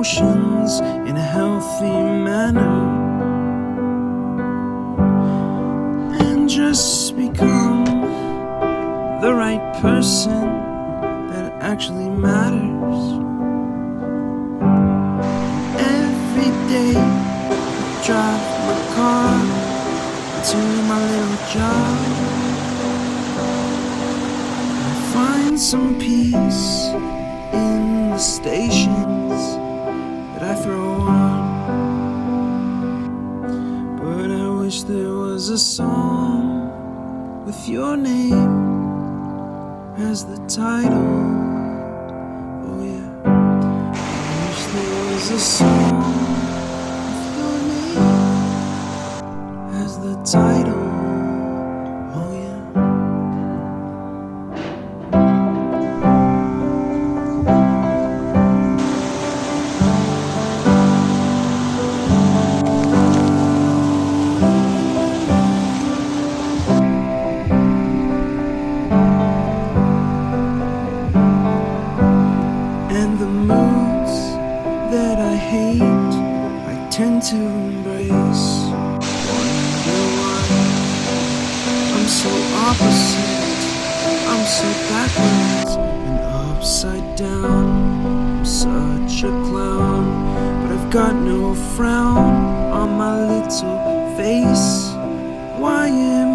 emotions in a healthy manner, and just become the right person that actually matters. Every day I drive my car to my little job. I find some peace in the stations that I throw on. But I wish there was a song with your name as the title. Oh yeah, I wish there was a song with your name as the title. Oh yeah. And the moods that I hate, I tend to embrace. Wonder why I'm so opposite, I'm so backwards and upside down. I'm such a clown, but I've got no frown on my little face. Why am